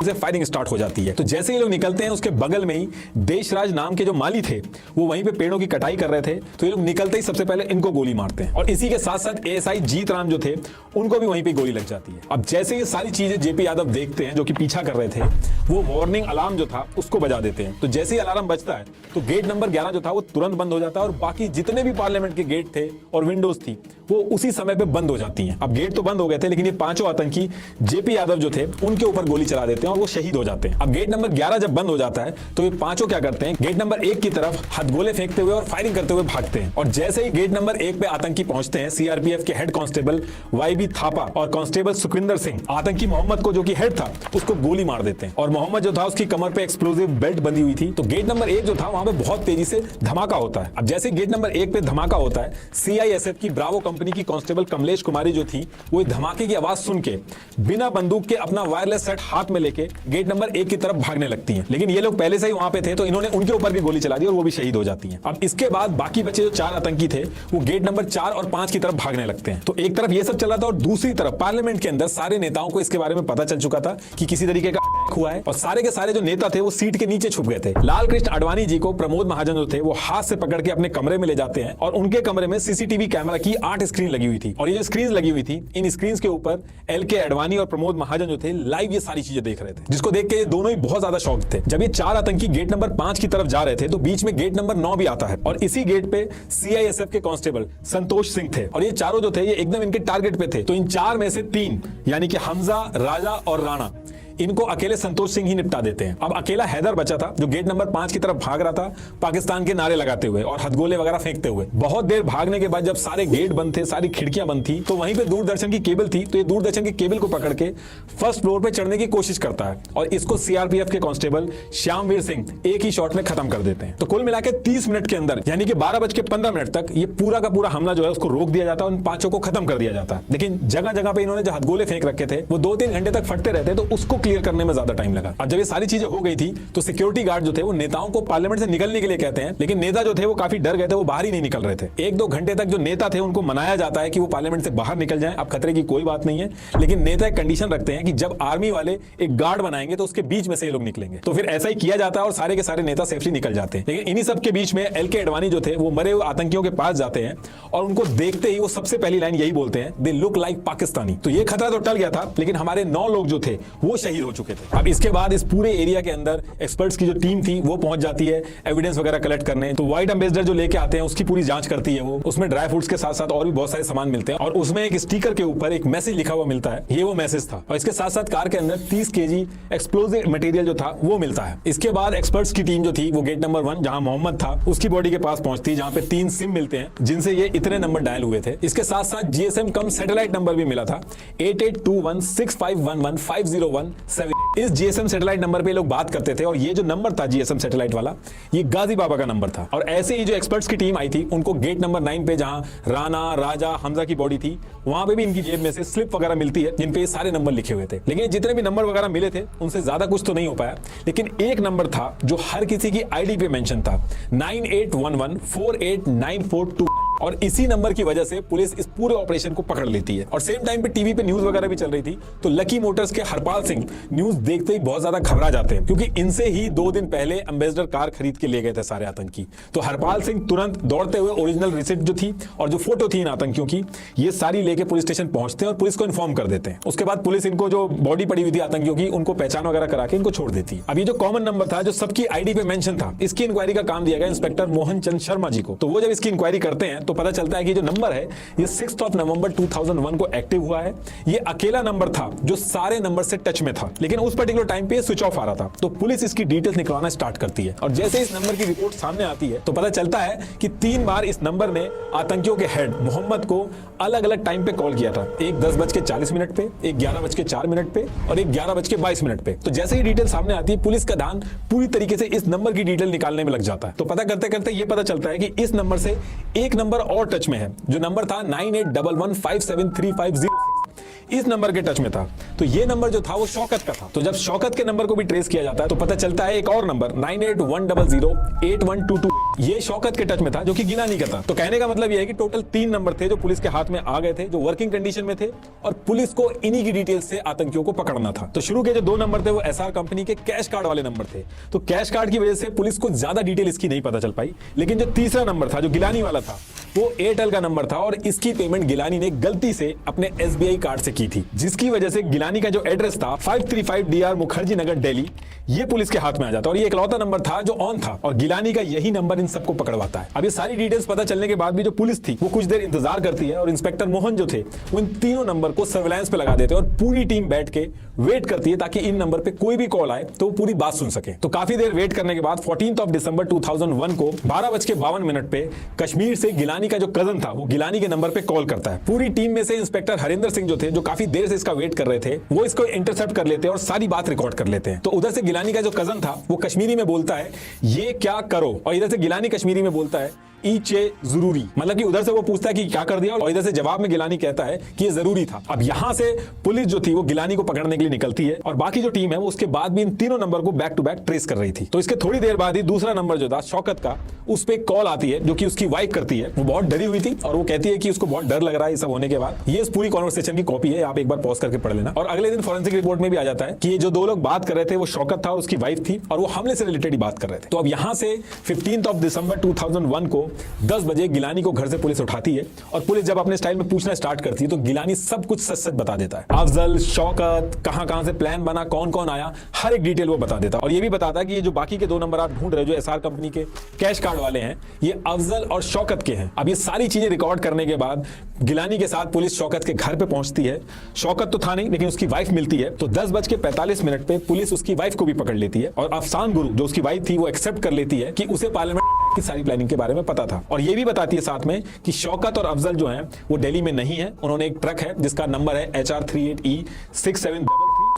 Speaker 1: से फायरिंग स्टार्ट हो जाती है। तो जैसे ये लोग निकलते हैं उसके बगल में ही देशराज नाम के जो माली थे वो वहीं पे पेड़ों की कटाई कर रहे थे तो ये लोग निकलते ही सबसे पहले इनको गोली मारते हैं और इसी के साथ साथ एएसआई जीत राम जो थे उनको भी वहीं पे गोली लग जाती है। अब जैसे ये सारी चीजें जेपी यादव देखते हैं जो कि पीछा कर रहे थे वो वार्निंग अलार्म जो था उसको बजा देते हैं। तो जैसे ही अलार्म बजता है तो गेट नंबर 11 जो था वो तुरंत बंद हो जाता है और बाकी जितने भी पार्लियामेंट के गेट थे और विंडोज थी वो उसी समय पे बंद हो जाती हैं। अब गेट तो बंद हो गए थे लेकिन ये 5 आतंकी जेपी यादव जो थे उनके ऊपर गोली चला देते हैं और वो शहीद हो जाते हैं। अब गेट नंबर 11 जब बंद हो जाता है तो ये 5 क्या करते हैं गेट नंबर 1 की तरफ हथगोले फेंकते हुए और फायरिंग करते हुए भागते हैं और जैसे ही गेट नंबर 1 पे आतंकी पहुंचते हैं सीआरपीएफ के हेड कांस्टेबल वाईबी थापा और कांस्टेबल सुखविंदर सिंह आतंकी मोहम्मद को जो कि हेड था उसको गोली मार देते हैं और मोहम्मद जो था उसकी कमर पे एक्सप्लोसिव बेल्ट बंधी हुई थी। तो गेट नंबर 1 जो था वहां पे बहुत तेजी से धमाका होता है। अब जैसे गेट नंबर 1 पे धमाका होता है सीआईएसएफ की ब्रावो कंपनी की कांस्टेबल कमलेश कुमारी जो थी वो इस धमाके की आवाज सुन के बिना बंदूक के अपना वायरलेस सेट हाथ में लेके गेट नंबर 1 की तरफ भागने लगती हैं। लेकिन ये लोग पहले से ही वहां पे थे तो इन्होंने उनके ऊपर भी गोली चला दी और वो भी शहीद हो जाती हैं। अब इसके बाद बाकी बचे जो 4 आतंकी थे वो गेट नंबर 4 और 5 की तरफ भागने लगते हैं। तो एक तरफ ये सब चला था और दूसरी तरफ पार्लियामेंट के अंदर सारे नेताओं को इसके बारे में पता चल चुका था कि किसी तरीके का हुआ है और सारे के सारे जो नेता थे वो सीट के नीचे छुप गए थे। लाल कृष्ण आडवाणी जी को प्रमोद महाजन जो थे वो हाथ से पकड़ के अपने कमरे में ले जाते हैं और उनके कमरे में सीसीटीवी कैमरा की 8 स्क्रीन लगी हुई थी और ये जो स्क्रीन लगी हुई थी इन स्क्रीन के ऊपर एलके आडवाणी और प्रमोद महाजन जो थे लाइव ये सारी चीजें देख रहे थे जिसको देख के ये दोनों ही बहुत ज्यादा शॉक थे। जब ये 4 आतंकी गेट नंबर 5 की तरफ जा रहे थे तो बीच में गेट नंबर 9 भी आता है और इसी गेट पे सीआईएसएफ के कांस्टेबल संतोष सिंह थे और ये चारों जो थे ये एकदम इनके टारगेट पे थे। तो इन 4 में से 3 यानी कि हमजा, राजा और राणा इनको अकेले संतोष सिंह ही निपटा देते हैं। अब अकेला हैदर बचा था जो गेट नंबर 5 की तरफ भाग रहा था पाकिस्तान के नारे लगाते हुए और हथगोले वगैरह फेंकते हुए। बहुत देर भागने के बाद जब सारे गेट बंद थे, सारी खिड़कियां बंद थी, तो वहीं पे दूरदर्शन की केबल थी। तो ये दूरदर्शन की केबल को पकड़ के फर्स्ट फ्लोर पे चढ़ने की कोशिश करता है और इसको सीआरपीएफ के कांस्टेबल श्यामवीर सिंह एक ही शॉट में खत्म कर देते हैं। तो कुल मिलाकर 30 मिनट के अंदर यानी कि 12:15 तक ये पूरा का पूरा हमला जो है उसको रोक दिया जाता है और उन पांचों को खत्म कर दिया जाता है। लेकिन जगह जगह पे इन्होंने जो हथगोले फेंक रखे थे वो 2-3 घंटे तक फटते रहते, तो उसको क्लियर करने में ज्यादा टाइम लगा। अब जब ये सारी चीजें हो गई थी तो सिक्योरिटी गार्ड जो थे वो नेताओं को पार्लियामेंट से निकलने के लिए कहते हैं, लेकिन नेता जो थे वो काफी डर गए थे, वो बाहर ही नहीं निकल रहे थे। 1-2 घंटे तक जो नेता थे उनको मनाया जाता है कि वो पार्लियामेंट से बाहर निकल जाएं, अब खतरे की कोई बात नहीं है। लेकिन नेता एक कंडीशन रखते हैं कि जब आर्मी वाले एक गार्ड बनाएंगे तो उसके बीच में से ये लोग निकलेंगे। तो फिर ऐसा ही किया जाता है और सारे के सारे नेता सेफली निकल जाते हैं। लेकिन इन्हीं सब के बीच में एलके अडवाणी जो थे वो मरे हुए आतंकियों के पास जाते हैं और उनको देखते ही वो सबसे पहली लाइन यही बोलते हैं, दे लुक लाइक पाकिस्तानी। तो ये खतरा तो टल गया था, लेकिन हमारे 9 लोग जो थे वो शहीद हो चुके थे। अब इसके बाद इस पूरे एरिया के अंदर एक्सपर्ट्स की जो टीम थी वो पहुंच जाती है एविडेंस वगैरह कलेक्ट करने। तो व्हाइट एम्बेसडर जो लेके आते हैं उसकी पूरी जांच करती है वो। उसमें ड्राई फ्रूट्स के साथ साथ और भी बहुत सारे सामान मिलते हैं और उसमें एक स्टिकर के ऊपर एक मैसेज लिखा हुआ मिलता है, ये वो मैसेज था। और इसके साथ साथ कार के अंदर 30 kg एक्सप्लोजिव मटेरियल जो था वो मिलता है। इसके बाद एक्सपर्ट्स की टीम जो थी वो गेट नंबर 1 जहां मोहम्मद था उसकी बॉडी के पास पहुंचती है, जहां पे 3 सिम मिलते हैं जिनसे ये इतने नंबर डायल हुए थे। इसके साथ साथ जीएसएम कम सैटेलाइट नंबर भी मिला था 882165115017। इस जीएसएम सैटेलाइट नंबर पे लोग बात करते थे और ये जो नंबर था जीएसएम सैटेलाइट वाला ये गाजी बाबा का नंबर था। और ऐसे ही जो एक्सपर्ट्स की टीम आई थी उनको गेट नंबर 9 पे जहां राणा, राजा, हमजा की बॉडी थी वहां पे भी इनकी जेब में से स्लिप वगैरह मिलती है जिन पे ये सारे नंबर लिखे हुए थे। लेकिन जितने भी नंबर वगैरह मिले थे उनसे ज्यादा कुछ तो नहीं हो पाया, लेकिन एक नंबर था जो हर किसी की आईडी पे मेंशन था 9811489422 और इसी नंबर की वजह से पुलिस इस पूरे ऑपरेशन को पकड़ लेती है। और सेम टाइम पे टीवी पे न्यूज वगैरह भी चल रही थी। तो लकी मोटर्स के हरपाल सिंह न्यूज देखते ही बहुत ज्यादा घबरा जाते हैं क्योंकि इनसे ही 2 दिन पहले एम्बेसडर कार खरीद के ले गए थे सारे आतंकी। तो हरपाल सिंह तुरंत दौड़ते हुए ओरिजिनल रिसिप्ट जो थी और जो फोटो थी इन आतंकियों की ये सारी लेके पुलिस स्टेशन पहुंचते हैं और पुलिस को इन्फॉर्म कर देते हैं। उसके बाद पुलिस इनको जो बॉडी पड़ी हुई थी आतंकियों की उनको पहचान वगैरह करा के इनको छोड़ देती है। अब ये जो कॉमन नंबर था जो सबकी आईडी पे मेंशन था इसकी इंक्वायरी का काम दिया गया इंस्पेक्टर मोहन चंद शर्मा जी को। तो वो जब इसकी इंक्वायरी करते हैं तो पता चलता है कि जो नंबर है ये 6 नवंबर 2001 को एक्टिव हुआ है। ये अकेला नंबर था जो सारे नंबर से टच में था, लेकिन उस पर्टिकुलर टाइम पे स्विच ऑफ आ रहा था। तो पुलिस इसकी डिटेल्स निकलवाना स्टार्ट करती है और जैसे इस नंबर की रिपोर्ट सामने आती है तो पता चलता है कि 3 बार इस नंबर ने आतंकियों के हेड मोहम्मद को अलग अलग टाइम पे कॉल किया था। एक 10:40 पे, एक 11:04 पे और एक 11:22 पे। तो जैसे ही डिटेल सामने आती है पुलिस का ध्यान पूरी तरीके से इस नंबर की डिटेल निकालने में लग जाता है। तो पता करते करते ये पता चलता है कि इस नंबर से एक नंबर और टच में है जो नंबर था 9811573506 इस नंबर के टच में था। तो ये नंबर जो था वो शौकत का था। तो जब शौकत के नंबर को भी ट्रेस किया जाता है तो पता चलता है एक और नंबर 9810081222 ये शौकत के टच में था जो कि गिलानी का था। तो कहने का मतलब ये है कि टोटल 3 नंबर थे जो पुलिस के हाथ में आ गए थे, जो वर्किंग कंडीशन में थे और पुलिस को इन्हीं की डिटेल्स से आतंकियों को पकड़ना था। तो शुरू के जो 2 नंबर थे वो एसआर कंपनी के कैश कार्ड वाले नंबर थे। तो कैश कार्ड की वजह से पुलिस को ज्यादा डिटेल इसकी नहीं पता चल पाई। लेकिन जो तीसरा नंबर था जो गिलानी वाला था वो एयरटेल का नंबर था और इसकी पेमेंट गिलानी ने गलती से अपने एसबीआई कार्ड से की थी, जिसकी वजह से गिलानी का जो एड्रेस था 535 DR मुखर्जी नगर दिल्ली ये पुलिस के हाथ में आ जाता और ये इकलौता नंबर था जो ऑन था और गिलानी का यही नंबर इन सबको पकड़वाता है। अब ये सारी डिटेल्स पता चलने के बाद भी जो पुलिस थी वो कुछ देर इंतजार करती है और इंस्पेक्टर मोहन जो थे वो इन तीनों नंबर को सर्विलांस पे लगा देते हैं और पूरी टीम बैठ के वेट करती है ताकि इन नंबर पे कोई भी कॉल आए तो पूरी बात सुन सके। तो काफी देर वेट करने के बाद 14 दिसंबर 2001 को 12:52 पे कश्मीर से गिलानी का जो कजन था वो गिलानी के नंबर पे कॉल करता है। पूरी टीम में से इंस्पेक्टर हरिंदर सिंह जो थे जो काफी देर से इसका वेट कर रहे थे वो इसको इंटरसेप्ट कर लेते हैं और सारी बात रिकॉर्ड कर लेते हैं। तो उधर से गिलानी का जो कजन था वो कश्मीरी में बोलता है ये क्या करो और इधर से गिलानी कश्मीरी में बोलता है ईचे जरूरी, मतलब कि उधर से वो पूछता है कि क्या कर दिया और इधर से जवाब में गिलानी कहता है कि ये जरूरी था। अब यहां से पुलिस जो थी वो गिलानी को पकड़ने के लिए निकलती है और बाकी जो टीम है वो उसके बाद भी इन तीनों नंबर को बैक टू बैक ट्रेस कर रही थी। तो इसके थोड़ी देर बाद ही दूसरा नंबर जो था शौकत का उस पर कॉल आती है जो कि उसकी वाइफ करती है। वो बहुत डरी हुई थी और वो कहती है कि उसको बहुत डर लग रहा है ये सब होने के बाद। ये इस पूरी कॉन्वर्सेशन की कॉपी है, आप एक बार पॉज करके पढ़ लेना। और अगले दिन फॉरेंसिक रिपोर्ट में भी आ जाता है कि ये जो 2 लोग बात कर रहे थे वो शौकत था और उसकी वाइफ थी और वो हमले से रिलेटेड ही बात कर रहे थे। तो अब यहां से 15 दिसंबर 2001 को 10 बजे गिलानी को घर से पुलिस उठाती है और पुलिस जब अपने स्टाइल में पूछना स्टार्ट करती है तो गिलानी सब कुछ सच सच बता देता है। अफजल, शौकत, कहां से प्लान बना, कौन कौन आया, हर एक डिटेल वो बता देता है। और ये भी बताता है कि ये जो बाकी के 2 नंबर आप ढूंढ रहे हो, जो एसआर कंपनी के कैश कार्ड वाले हैं, ये अफजल और शौकत के हैं। अब ये सारी चीजें रिकॉर्ड करने के बाद गिलानी के साथ पुलिस शौकत के घर पे पहुंचती है। शौकत तो था नहीं, लेकिन उसकी वाइफ मिलती है। तो 10:45 पे पुलिस उसकी वाइफ को भी पकड़ लेती है और अफसान गुरु जो उसकी वाइफ थी वो एक्सेप्ट कर लेती है कि उसे पार्लियामेंट की सारी प्लानिंग के बारे में पता था। और ये भी बताती है साथ में कि शौकत और अफजल जो हैं वो दिल्ली में नहीं है। उन्होंने एक ट्रक है जिसका नंबर है HR38E6733,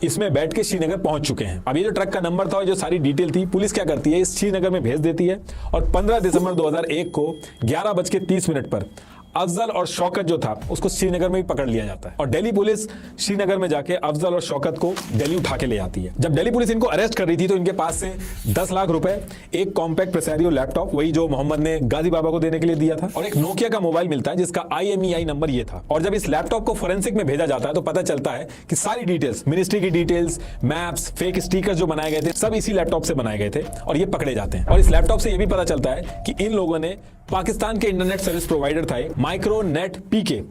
Speaker 1: इसमें बैठ के श्रीनगर पहुंच चुके हैं। अब ये जो ट्रक का नंबर था और जो सारी डिटेल थी, पुलिस क्या करती है, इस श्रीनगर में भेज देती है और 15 दिसंबर 2001 को 11:30 पर अफजल और शौकत जो था उसको श्रीनगर में भी पकड़ लिया जाता है। और दिल्ली पुलिस श्रीनगर में जाके अफजल और शौकत को दिल्ली उठा के ले आती है। जब दिल्ली पुलिस इनको अरेस्ट कर रही थी तो इनके पास से 10 लाख रुपए, एक कॉम्पैक्ट प्रेसारियो लैपटॉप, वही जो मोहम्मद ने गाजी बाबा को देने के लिए दिया था, और एक नोकिया का मोबाइल मिलता है जिसका IMEI नंबर ये था। और जब इस लैपटॉप को फोरेंसिक में भेजा जाता है तो पता चलता है कि सारी डिटेल्स, मिनिस्ट्री की डिटेल्स, मैप्स, फेक स्टिकर्स जो बनाए गए थे, सब इसी लैपटॉप से बनाए गए थे और ये पकड़े जाते हैं। और इस लैपटॉप से ये भी पता चलता है कि इन लोगों ने पाकिस्तान के इंटरनेट सर्विस प्रोवाइडर था माइक्रोनेट PK,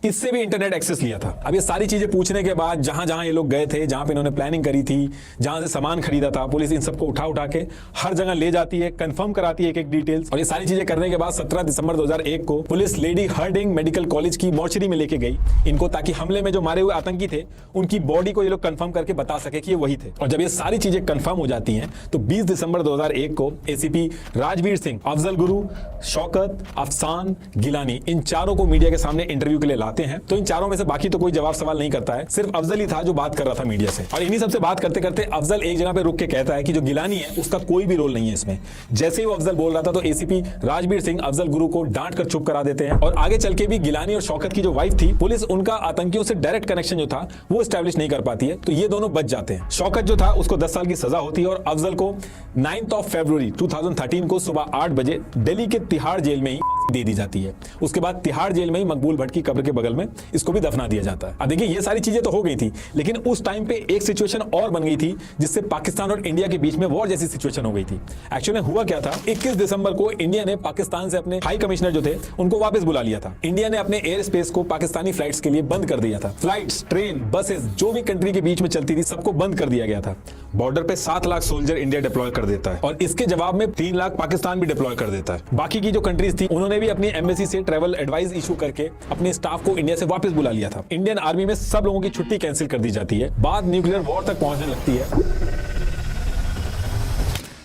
Speaker 1: इससे भी इंटरनेट एक्सेस लिया था। अब ये सारी चीजें पूछने के बाद जहां जहां ये लोग गए थे, जहां पे इन्होंने प्लानिंग करी थी, जहां से सामान खरीदा था, पुलिस इन सबको उठा के हर जगह ले जाती है, कंफर्म कराती है एक डिटेल्स। और ये सारी चीजें करने के बाद 17 दिसंबर 2001 को police lady herding medical college की मॉर्चरी में लेके गई इनको, ताकि हमले में जो मारे हुए आतंकी थे उनकी बॉडी को ये लोग कंफर्म करके बता सके कि ये वही थे। और जब ये सारी चीजें कंफर्म हो जाती हैं तो 20 दिसंबर 2001 को ACP राजवीर सिंह, अफजल गुरु, शौकत, अफसान, गिलानी, इन चारों को मीडिया के सामने इंटरव्यू के लिए लाते हैं। तो इन चारों में से बाकी तो कोई जवाब सवाल नहीं करता है, सिर्फ अफजल ही था जो बात कर रहा था मीडिया से। और इन्हीं सबसे बात करते करते अफजल एक जगह पे रुक के कहता है कि जो गिलानी है उसका कोई भी रोल नहीं है इसमें। जैसे ही वो अफजल बोल रहा था तो ACP राजवीर सिंह अफजल गुरु को डांट कर चुप करा देते हैं। और आगे चल के भी गिलानी और शौकत की जो वाइफ थी, पुलिस उनका आतंकियों से डायरेक्ट कनेक्शन जो था वो स्टैब्लिश नहीं कर पाती है, तो ये दोनों बच जाते हैं। शौकत जो था उसको 10 साल की सजा होती है और अफजल को 9 फरवरी 2013 को सुबह 8 बजे दिल्ली के तिहाड़ जेल में ही दे दी जाती है। उसके बाद तिहाड़ जेल में ही मकबूल भट्ट की कब्र के बगल में इसको भी दफना दिया जाता है। अब देखिए ये सारी चीजें तो हो गई थी, लेकिन उस टाइम पे एक सिचुएशन और बन गई थी जिससे पाकिस्तान और इंडिया के बीच में वॉर जैसी सिचुएशन हो गई थी। एक्चुअली हुआ क्या था, 21 दिसंबर को इंडिया ने पाकिस्तान से अपने हाई कमिश्नर जो थे उनको वापस बुला लिया था। इंडिया ने अपने एयर स्पेस को पाकिस्तानी फ्लाइट्स के लिए बंद कर दिया था। फ्लाइट्स, ट्रेन, बसेस जो भी कंट्री के बीच में चलती थी सबको बंद कर दिया गया था। बॉर्डर पे 7 लाख सोल्जर इंडिया डिप्लॉय कर देता है और इसके जवाब में 3 लाख पाकिस्तान भी डिप्लॉय कर देता है। बाकी की जो कंट्रीज थी उन्होंने भी अपनी एम्बेसी से ट्रैवल एडवाइस इशू करके अपने स्टाफ को इंडिया से वापस बुला लिया था। इंडियन आर्मी में सब लोगों की छुट्टी कैंसिल कर दी जाती है। बात न्यूक्लियर वॉर तक पहुंचने लगती है।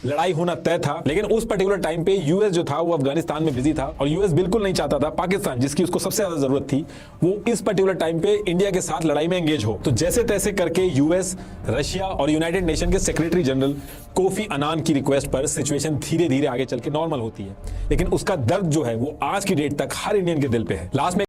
Speaker 1: लड़ाई होना तय था, लेकिन उस पर्टिकुलर टाइम पे यूएस जो था वो अफगानिस्तान में बिजी था और यूएस बिल्कुल नहीं चाहता था पाकिस्तान, जिसकी उसको सबसे ज्यादा जरूरत थी, वो इस पर्टिकुलर टाइम पे इंडिया के साथ लड़ाई में एंगेज हो। तो जैसे तैसे करके यूएस, रशिया और यूनाइटेड नेशन के सेक्रेटरी जनरल कोफी अनान की रिक्वेस्ट पर सिचुएशन धीरे धीरे आगे चल के नॉर्मल होती है, लेकिन उसका दर्द जो है वो आज की डेट तक हर इंडियन के दिल पे है। लास्ट में